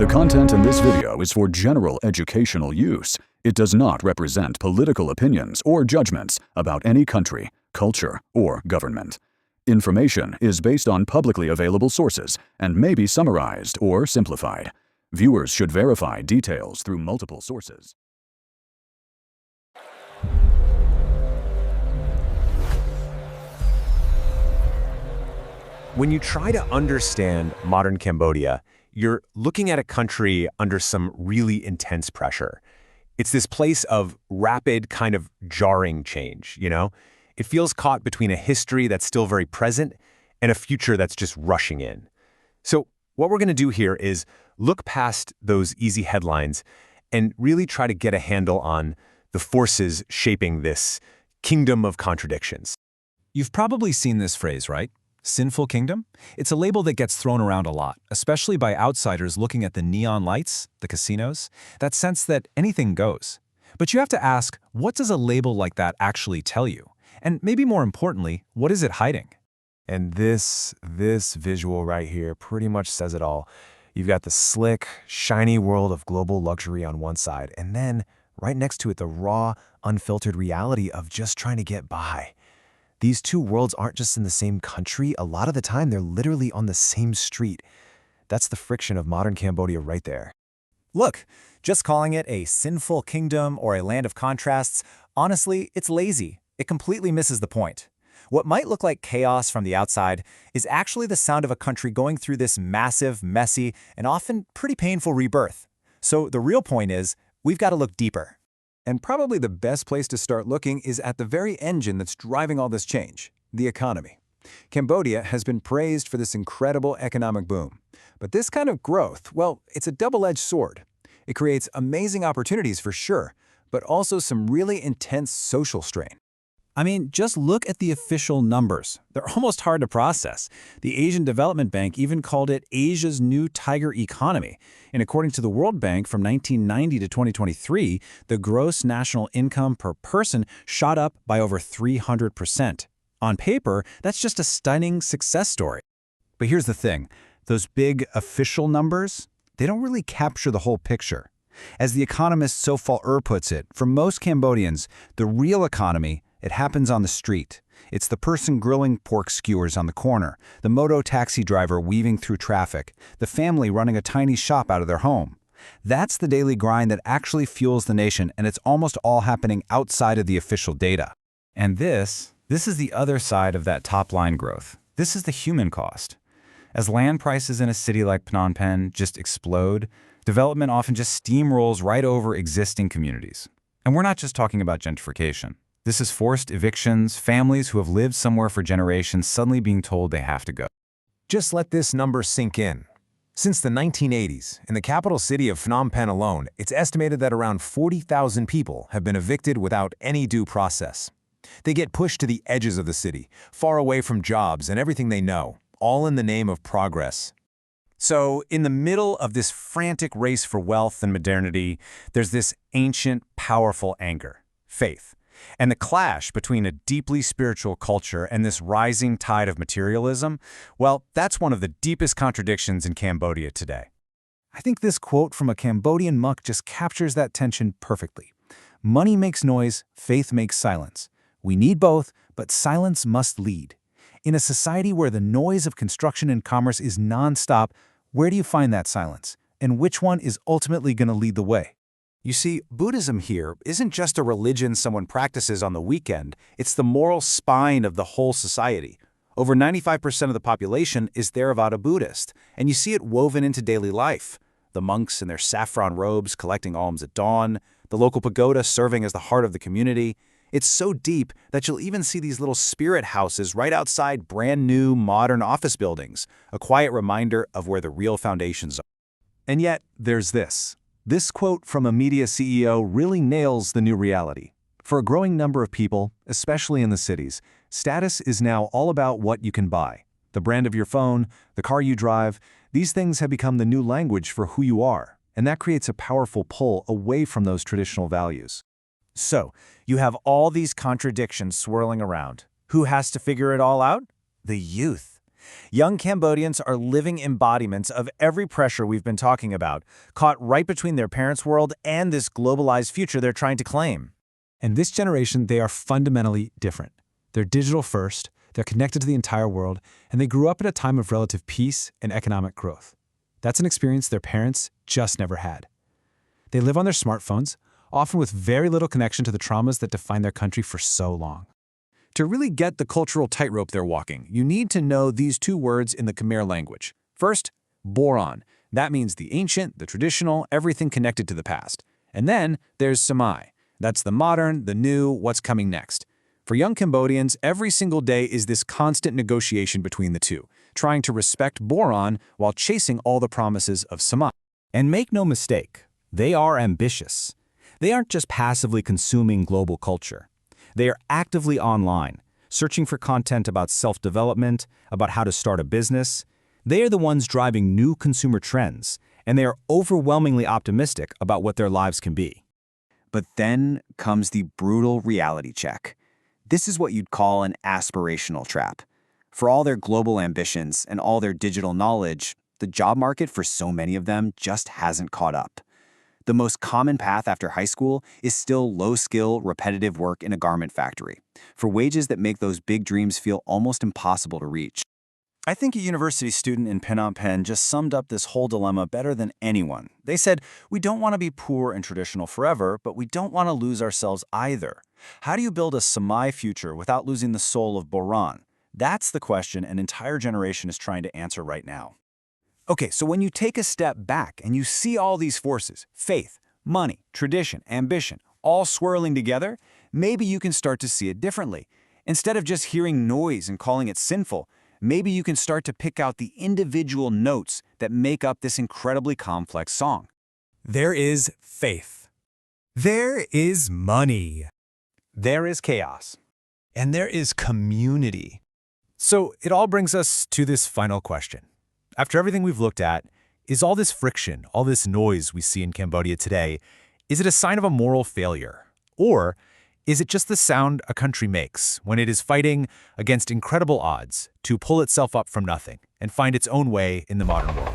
The content in this video is for general educational use. It does not represent political opinions or judgments about any country, culture, or government. Information is based on publicly available sources and may be summarized or simplified. Viewers should verify details through multiple sources. When you try to understand modern Cambodia, you're looking at a country under some really intense pressure. It's this place of rapid, kind of jarring change, you know? It feels caught between a history that's still very present and a future that's just rushing in. So what we're going to do here is look past those easy headlines and really try to get a handle on the forces shaping this kingdom of contradictions. You've probably seen this phrase, right? Sinful kingdom? It's a label that gets thrown around a lot, especially by outsiders looking at the neon lights, the casinos, that sense that anything goes. But you have to ask, what does a label like that actually tell you? And maybe more importantly, what is it hiding? And this visual right here pretty much says it all. You've got the slick, shiny world of global luxury on one side, and then right next to it, the raw, unfiltered reality of just trying to get by. These two worlds aren't just in the same country. A lot of the time, they're literally on the same street. That's the friction of modern Cambodia right there. Look, just calling it a sinful kingdom or a land of contrasts, honestly, it's lazy. It completely misses the point. What might look like chaos from the outside is actually the sound of a country going through this massive, messy, and often pretty painful rebirth. So the real point is, we've got to look deeper. And probably the best place to start looking is at the very engine that's driving all this change, the economy. Cambodia has been praised for this incredible economic boom. But this kind of growth, well, it's a double-edged sword. It creates amazing opportunities for sure, but also some really intense social strain. I mean, just look at the official numbers. They're almost hard to process. The Asian Development Bank even called it Asia's new tiger economy. And according to the World Bank, from 1990 to 2023, the gross national income per person shot up by over 300%. On paper, that's just a stunning success story. But here's the thing. Those big official numbers, they don't really capture the whole picture. As the economist Sofal puts it, for most Cambodians, the real economy, it happens on the street. It's the person grilling pork skewers on the corner, the moto taxi driver weaving through traffic, the family running a tiny shop out of their home. That's the daily grind that actually fuels the nation, and it's almost all happening outside of the official data. And this is the other side of that top-line growth. This is the human cost. As land prices in a city like Phnom Penh just explode, development often just steamrolls right over existing communities. And we're not just talking about gentrification. This is forced evictions, families who have lived somewhere for generations suddenly being told they have to go. Just let this number sink in. Since the 1980s, in the capital city of Phnom Penh alone, it's estimated that around 40,000 people have been evicted without any due process. They get pushed to the edges of the city, far away from jobs and everything they know, all in the name of progress. So, in the middle of this frantic race for wealth and modernity, there's this ancient, powerful anchor, faith. And the clash between a deeply spiritual culture and this rising tide of materialism, well, that's one of the deepest contradictions in Cambodia today. I think this quote from a Cambodian monk just captures that tension perfectly. Money makes noise, faith makes silence. We need both, but silence must lead. In a society where the noise of construction and commerce is nonstop, where do you find that silence? And which one is ultimately going to lead the way? You see, Buddhism here isn't just a religion someone practices on the weekend, it's the moral spine of the whole society. Over 95% of the population is Theravada Buddhist, and you see it woven into daily life. The monks in their saffron robes collecting alms at dawn, the local pagoda serving as the heart of the community. It's so deep that you'll even see these little spirit houses right outside brand new, modern office buildings, a quiet reminder of where the real foundations are. And yet, there's this. This quote from a media CEO really nails the new reality. For a growing number of people, especially in the cities, status is now all about what you can buy. The brand of your phone, the car you drive, these things have become the new language for who you are, and that creates a powerful pull away from those traditional values. So, you have all these contradictions swirling around. Who has to figure it all out? The youth. Young Cambodians are living embodiments of every pressure we've been talking about, caught right between their parents' world and this globalized future they're trying to claim. And this generation, they are fundamentally different. They're digital first, they're connected to the entire world, and they grew up at a time of relative peace and economic growth. That's an experience their parents just never had. They live on their smartphones, often with very little connection to the traumas that define their country for so long. To really get the cultural tightrope they're walking, you need to know these two words in the Khmer language. First, boron. That means the ancient, the traditional, everything connected to the past. And then there's somai. That's the modern, the new, what's coming next. For young Cambodians, every single day is this constant negotiation between the two, trying to respect boron while chasing all the promises of somai. And make no mistake, they are ambitious. They aren't just passively consuming global culture. They are actively online, searching for content about self-development, about how to start a business. They are the ones driving new consumer trends, and they are overwhelmingly optimistic about what their lives can be. But then comes the brutal reality check. This is what you'd call an aspirational trap. For all their global ambitions and all their digital knowledge, the job market for so many of them just hasn't caught up. The most common path after high school is still low-skill, repetitive work in a garment factory, for wages that make those big dreams feel almost impossible to reach. I think a university student in Phnom Penh just summed up this whole dilemma better than anyone. They said, we don't want to be poor and traditional forever, but we don't want to lose ourselves either. How do you build a somai future without losing the soul of boron? That's the question an entire generation is trying to answer right now. Okay, so when you take a step back and you see all these forces, faith, money, tradition, ambition, all swirling together, maybe you can start to see it differently. Instead of just hearing noise and calling it sinful, maybe you can start to pick out the individual notes that make up this incredibly complex song. There is faith. There is money. There is chaos. And there is community. So it all brings us to this final question. After everything we've looked at, is all this friction, all this noise we see in Cambodia today, is it a sign of a moral failure? Or is it just the sound a country makes when it is fighting against incredible odds to pull itself up from nothing and find its own way in the modern world?